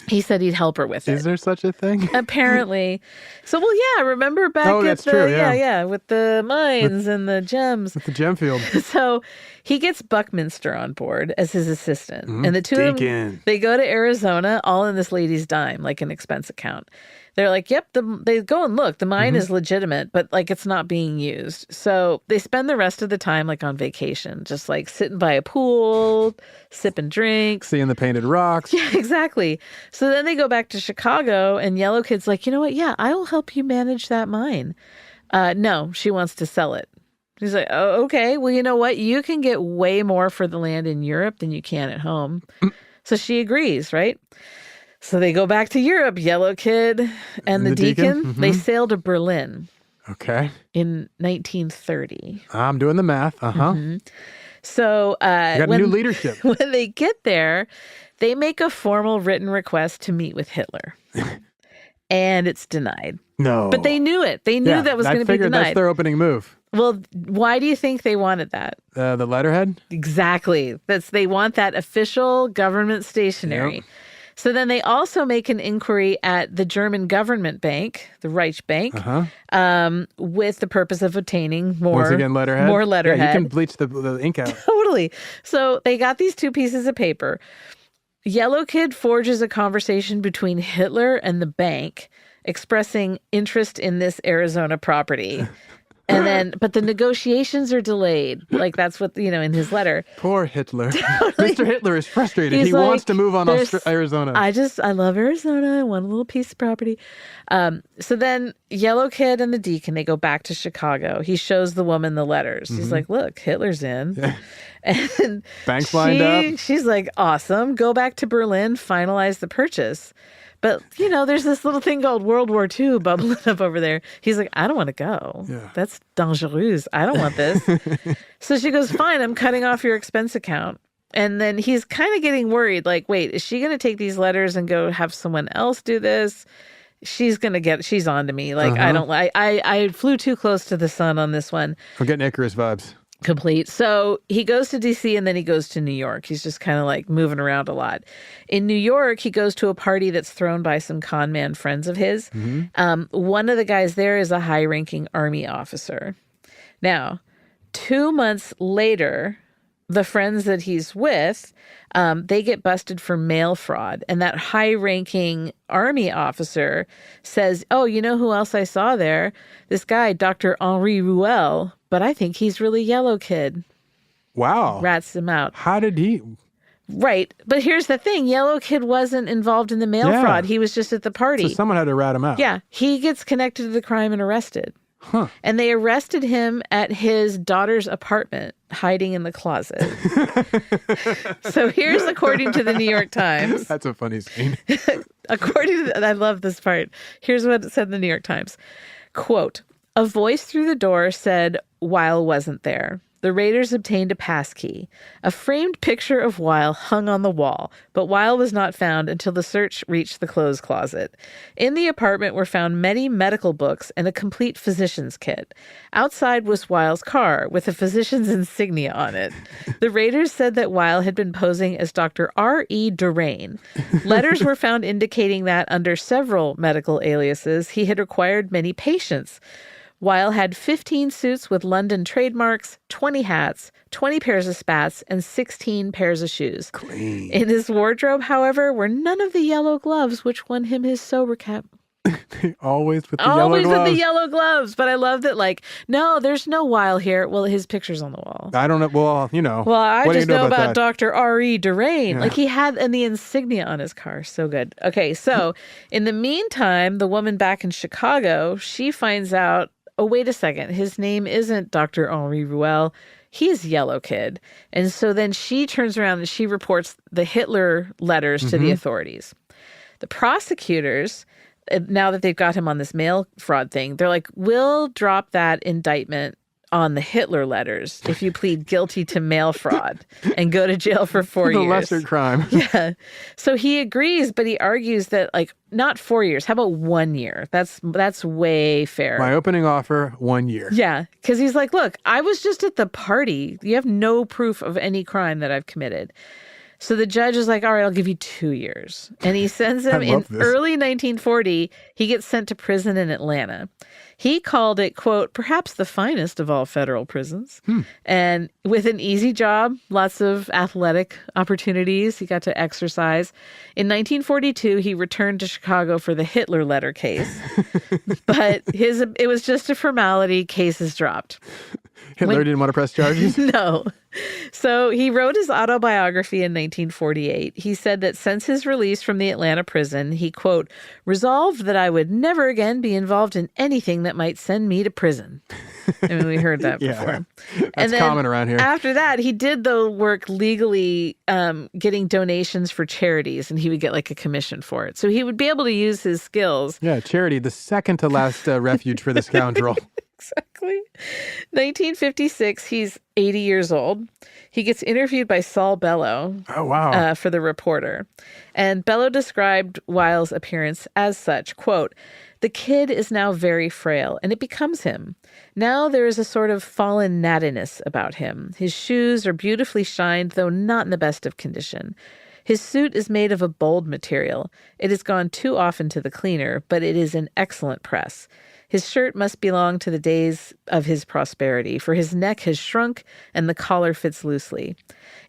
he said he'd help her with it. Is there such a thing? Apparently. So, well, yeah, remember back at with the mines and the gems. With the gem field. So he gets Buckminster on board as his assistant. And the two of them, they go to Arizona all in this lady's dime, like an expense account. They're like, yep, they go and look. The mine is legitimate, but like it's not being used. So they spend the rest of the time like on vacation, just like sitting by a pool, sipping drinks. Seeing the painted rocks. Yeah, exactly. So then they go back to Chicago and Yellow Kid's like, you know what? Yeah, I will help you manage that mine. No, she wants to sell it. He's like, oh, okay. Well, you know what? You can get way more for the land in Europe than you can at home. So she agrees, right? So they go back to Europe, Yellow Kid and the Deacon. They sail to Berlin. Okay. In 1930. I'm doing the math. So got new leadership. When they get there, they make a formal written request to meet with Hitler. And it's denied. No. But they knew it. They knew that was going to be denied. That's their opening move. Well, why do you think they wanted that? The letterhead? Exactly. They want that official government stationery. Yep. So then they also make an inquiry at the German government bank, the Reich Bank, with the purpose of obtaining more. Once again, letterhead. More letterhead. Yeah, you can bleach the ink out. Totally. So they got these two pieces of paper. Yellow Kid forges a conversation between Hitler and the bank, expressing interest in this Arizona property. And then, but the negotiations are delayed. Like that's what, in his letter. Poor Hitler. Mr. Hitler is frustrated. He wants to move on Arizona. I love Arizona. I want a little piece of property. So then Yellow Kid and the Deacon, they go back to Chicago. He shows the woman the letters. He's like, look, Hitler's in. Yeah. And banks lined up. She's like, awesome. Go back to Berlin, finalize the purchase. But, there's this little thing called World War II bubbling up over there. He's like, I don't want to go. Yeah. That's dangereux. I don't want this. So she goes, fine, I'm cutting off your expense account. And then he's kind of getting worried, like, wait, is she going to take these letters and go have someone else do this? She's on to me. Like, I flew too close to the sun on this one. I'm getting Icarus vibes. Complete. So he goes to DC and then he goes to New York. He's just kind of like moving around a lot. In New York, he goes to a party that's thrown by some con man friends of his. One of the guys there is a high-ranking army officer. Now, 2 months later, the friends that he's with, they get busted for mail fraud. And that high-ranking army officer says, oh, you know who else I saw there? This guy, Dr. Henri Ruel, but I think he's really Yellow Kid. Wow. Rats him out. How did he... Right. But here's the thing. Yellow Kid wasn't involved in the mail fraud. He was just at the party. So someone had to rat him out. Yeah. He gets connected to the crime and arrested. Huh. And they arrested him at his daughter's apartment, hiding in the closet. So here's, according to the New York Times. That's a funny scene. According to, I love this part. Here's what it said in the New York Times. Quote, a voice through the door said Weil wasn't there. The raiders obtained a passkey. A framed picture of Weil hung on the wall, but Weil was not found until the search reached the clothes closet. In the apartment were found many medical books and a complete physician's kit. Outside was Weil's car with a physician's insignia on it. The raiders said that Weil had been posing as Dr. R.E. Durain. Letters were found indicating that, under several medical aliases, he had acquired many patients. Weil had 15 suits with London trademarks, 20 hats, 20 pairs of spats, and 16 pairs of shoes. Clean. In his wardrobe, however, were none of the yellow gloves, which won him his sober cap. Always with the yellow gloves. Always with the yellow gloves. But I love that, like, no, there's no Weil here. Well, his picture's on the wall. I don't know. Well, you know. Well, I just know about that? Dr. R.E. Durain. Yeah. Like, he had the insignia on his car. So good. Okay, so in the meantime, the woman back in Chicago, she finds out, oh, wait a second. His name isn't Dr. Henri Ruel. He's Yellow Kid. And so then she turns around and she reports the Hitler letters to the authorities. The prosecutors, now that they've got him on this mail fraud thing, they're like, we'll drop that indictment on the Hitler letters if you plead guilty to mail fraud and go to jail for 4 years. The lesser crime. Yeah. So he agrees, but he argues that, like, not 4 years. How about 1 year? That's way fair. My opening offer, 1 year. Yeah. Because he's like, look, I was just at the party. You have no proof of any crime that I've committed. So the judge is like, all right, I'll give you 2 years. And he sends him in early 1940. He gets sent to prison in Atlanta. He called it, quote, perhaps the finest of all federal prisons. And with an easy job, lots of athletic opportunities, he got to exercise. In 1942, he returned to Chicago for the Hitler letter case. But it was just a formality. Cases dropped. Hitler didn't want to press charges? No. So he wrote his autobiography in 1948. He said that since his release from the Atlanta prison, he, quote, resolved that I would never again be involved in anything that might send me to prison. I mean, we heard that before. That's common around here. After that, he did the work legally getting donations for charities, and he would get like a commission for it. So he would be able to use his skills. Yeah, charity, the second to last refuge for the scoundrel. Exactly. 1956, he's 80 years old. He gets interviewed by Saul Bellow. Oh, wow. For the Reporter. And Bellow described Weil's appearance as such, quote, the kid is now very frail, and it becomes him. Now there is a sort of fallen nattiness about him. His shoes are beautifully shined, though not in the best of condition. His suit is made of a bold material. It has gone too often to the cleaner, but it is in excellent press. His shirt must belong to the days of his prosperity, for his neck has shrunk and the collar fits loosely.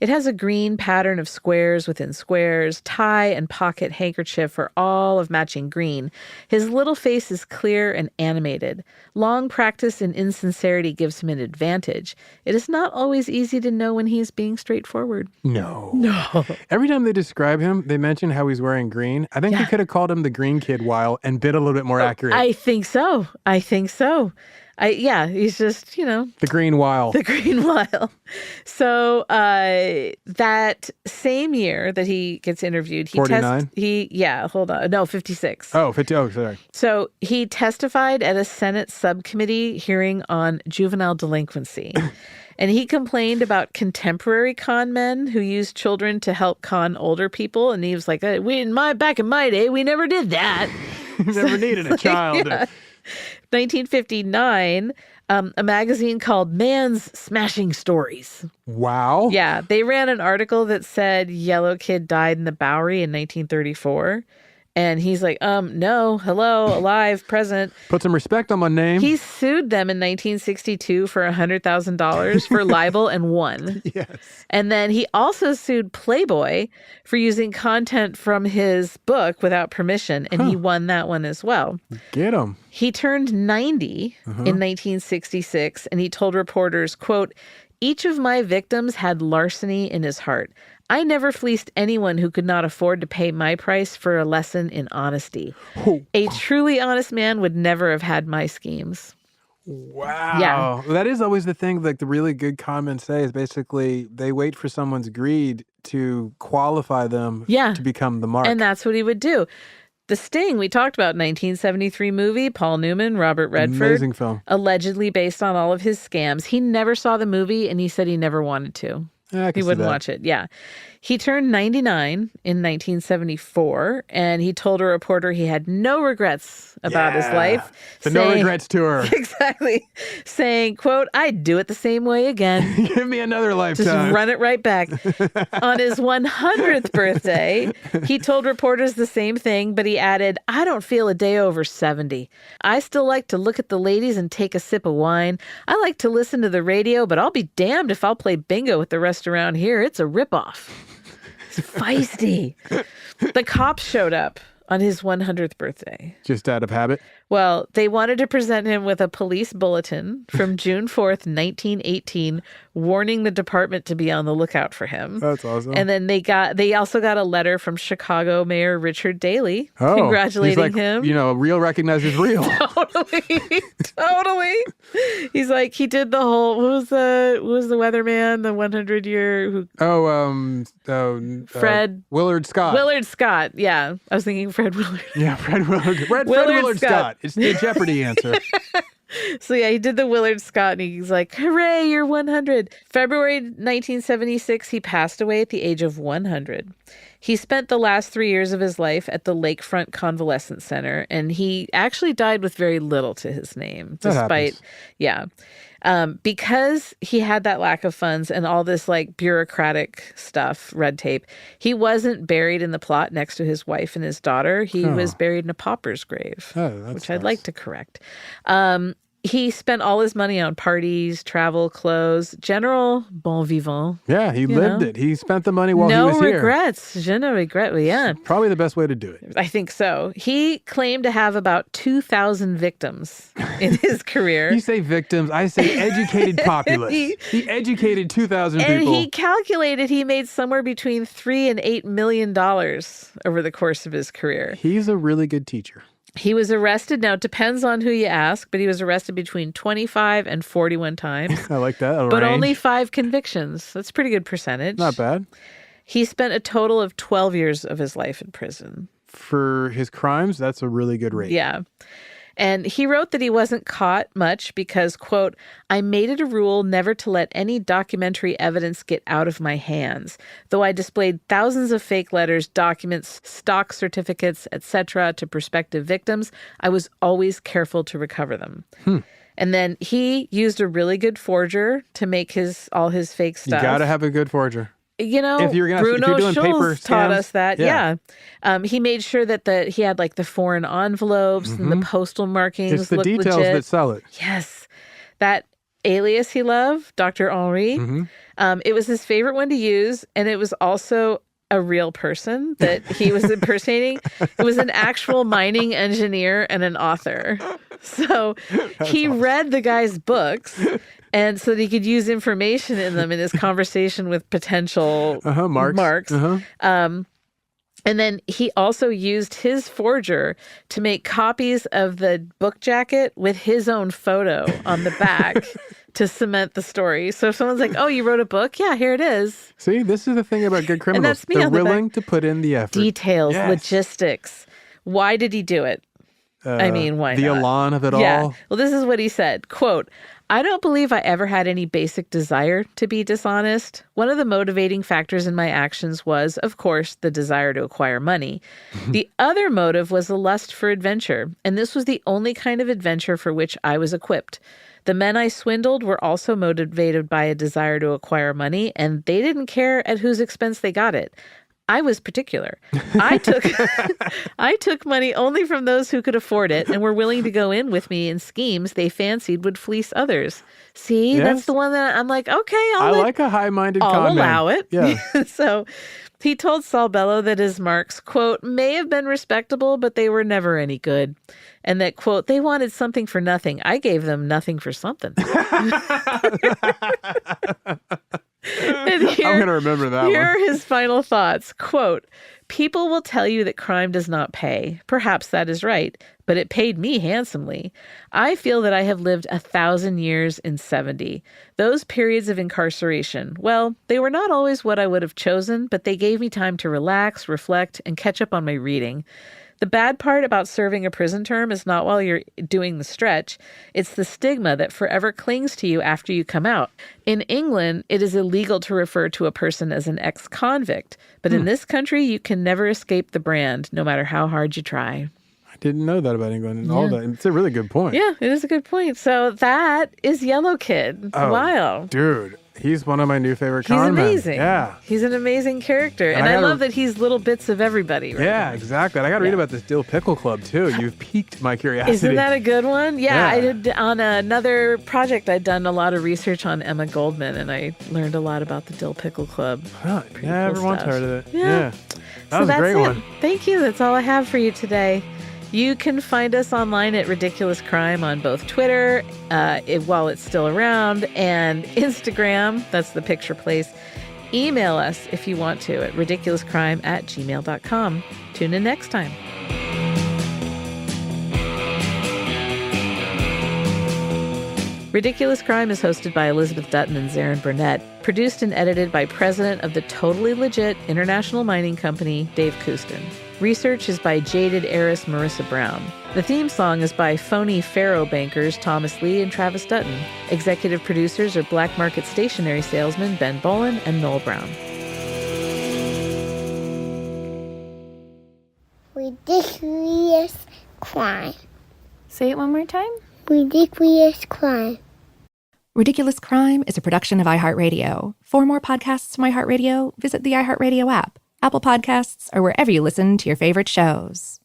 It has a green pattern of squares within squares. Tie and pocket handkerchief are all of matching green. His little face is clear and animated. Long practice in insincerity gives him an advantage. It is not always easy to know when he is being straightforward. No. Every time they describe him, they mention how he's wearing green. I think we could have called him the Green Kid Weil and been a little bit more accurate. I think so. He's just, The Green Weil. The Green Weil. So that same year that he gets interviewed, 49? 56. Oh, 50. Oh, sorry. So he testified at a Senate subcommittee hearing on juvenile delinquency. And he complained about contemporary con men who used children to help con older people. And he was like, back in my day, we never did that. Never needed a child. 1959, a magazine called Man's Smashing Stories. Wow. Yeah, they ran an article that said Yellow Kid died in the Bowery in 1934. And he's like, no, hello, alive, present. Put some respect on my name. He sued them in 1962 for $100,000 for libel and won. Yes. And then he also sued Playboy for using content from his book without permission, and he won that one as well. Get him. He turned 90 in 1966, and he told reporters, quote, "Each of my victims had larceny in his heart. I never fleeced anyone who could not afford to pay my price for a lesson in honesty. A truly honest man would never have had my schemes." Wow. Yeah. That is always the thing, like the really good comments say is basically they wait for someone's greed to qualify them to become the mark. And that's what he would do. The Sting, we talked about, 1973 movie, Paul Newman, Robert Redford. Amazing film. Allegedly based on all of his scams. He never saw the movie, and he said he never wanted to. Yeah, he wouldn't watch it. Yeah. He turned 99 in 1974, and he told a reporter he had no regrets about his life. The No Regrets Tour. Exactly. Saying, quote, "I'd do it the same way again." Give me another lifetime. Just run it right back. On his 100th birthday, he told reporters the same thing, but he added, "I don't feel a day over 70. I still like to look at the ladies and take a sip of wine. I like to listen to the radio, but I'll be damned if I'll play bingo with the rest around here. It's a ripoff." It's feisty. The cops showed up on his 100th birthday. Just out of habit? Well, they wanted to present him with a police bulletin from June 4th, 1918, warning the department to be on the lookout for him. That's awesome. And then they also got a letter from Chicago Mayor Richard Daley congratulating him. You know, real recognizes real. Totally. He's like, he did the whole, who was the weatherman, the 100-year Fred Willard Scott. Willard Scott, yeah. I was thinking Fred Willard. Yeah, Fred Willard. Fred Willard Scott. It's the Jeopardy answer. So yeah, he did the Willard Scott, and he's like, "Hooray, you're 100." February 1976, he passed away at the age of 100. He spent the last 3 years of his life at the Lakefront Convalescent Center, and he actually died with very little to his name, despite, because he had that lack of funds and all this like bureaucratic stuff, red tape. He wasn't buried in the plot next to his wife and his daughter. He was buried in a pauper's grave, which I'd like to correct. He spent all his money on parties, travel, clothes, general bon vivant. Yeah, he lived it. He spent the money while he was here. No regrets. Je ne regrette rien. Probably the best way to do it. I think so. He claimed to have about 2,000 victims in his career. You say victims, I say educated populace. He educated 2,000 people. And he calculated he made somewhere between $3 and $8 million over the course of his career. He's a really good teacher. He was arrested. Now, it depends on who you ask, but he was arrested between 25 and 41 times. I like that. But only 5 convictions. That's a pretty good percentage. Not bad. He spent a total of 12 years of his life in prison. For his crimes, that's a really good rate. Yeah. And he wrote that he wasn't caught much because, quote, "I made it a rule never to let any documentary evidence get out of my hands. Though I displayed thousands of fake letters, documents, stock certificates, etc. to prospective victims, I was always careful to recover them." And then he used a really good forger to make all his fake stuff. You got to have a good forger. You know, if you're Bruno doing Schulz taught us that. Yeah. He made sure that he had like the foreign envelopes and the postal markings. It's the details legit. that sell it. Yes. That alias he loved, Dr. Henri, it was his favorite one to use. And it was also a real person that he was impersonating. It was an actual mining engineer and an author. So he read the guy's books. And so that he could use information in them in his conversation with potential marks. And then he also used his forger to make copies of the book jacket with his own photo on the back to cement the story. So if someone's like, "Oh, you wrote a book? Yeah, here it is." See, this is the thing about good criminals. And that's me They're on the willing to put in the effort. Details, logistics. Why did he do it? I mean, why not? The elan of it all. Well, this is what he said, quote, "I don't believe I ever had any basic desire to be dishonest. One of the motivating factors in my actions was, of course, the desire to acquire money. The other motive was a lust for adventure, and this was the only kind of adventure for which I was equipped. The men I swindled were also motivated by a desire to acquire money, and they didn't care at whose expense they got it. I was particular. I took money only from those who could afford it and were willing to go in with me in schemes they fancied would fleece others. See, that's the one that I'm like, okay, I like a high-minded comment. I'll allow it. Yeah. So he told Saul Bellow that his marks, quote, may have been respectable, but they were never any good. And that, quote, they wanted something for nothing. I gave them nothing for something. I'm going to remember that Here one. are his final thoughts. Quote, people will tell you that crime does not pay. Perhaps that is right, but it paid me handsomely. I feel that I have lived 1,000 years in 70. Those periods of incarceration, well, they were not always what I would have chosen, but they gave me time to relax, reflect, and catch up on my reading. The bad part about serving a prison term is not while you're doing the stretch. It's the stigma that forever clings to you after you come out. In England, it is illegal to refer to a person as an ex-convict. But in this country, you can never escape the brand, no matter how hard you try. I didn't know that about England and all that. It's a really good point. Yeah, it is a good point. So that is Yellow Kid. Oh, Weil. Dude, he's one of my new favorite con men. He's amazing. Yeah. He's an amazing character. And I love that he's little bits of everybody. Right yeah, now. exactly. And I got to read about this Dill Pickle Club, too. You've piqued my curiosity. Isn't that a good one? Yeah, I did on another project. I'd done a lot of research on Emma Goldman, and I learned a lot about the Dill Pickle Club. Huh. Yeah, everyone's heard of it. Yeah. That was a great one. Thank you. That's all I have for you today. You can find us online at Ridiculous Crime on both Twitter, while it's still around, and Instagram. That's the picture place. Email us if you want to at ridiculouscrime@gmail.com. Tune in next time. Ridiculous Crime is hosted by Elizabeth Dutton and Zaron Burnett, produced and edited by President of the Totally Legit International Mining Company, Dave Kustin. Research is by Jaded Heiress Marissa Brown. The theme song is by phony Faro bankers Thomas Lee and Travis Dutton. Executive producers are Black Market stationery salesman Ben Bolin and Noel Brown. Ridiculous Crime. Say it one more time. Ridiculous Crime. Ridiculous Crime is a production of iHeartRadio. For more podcasts from iHeartRadio, visit the iHeartRadio app, Apple Podcasts, or wherever you listen to your favorite shows.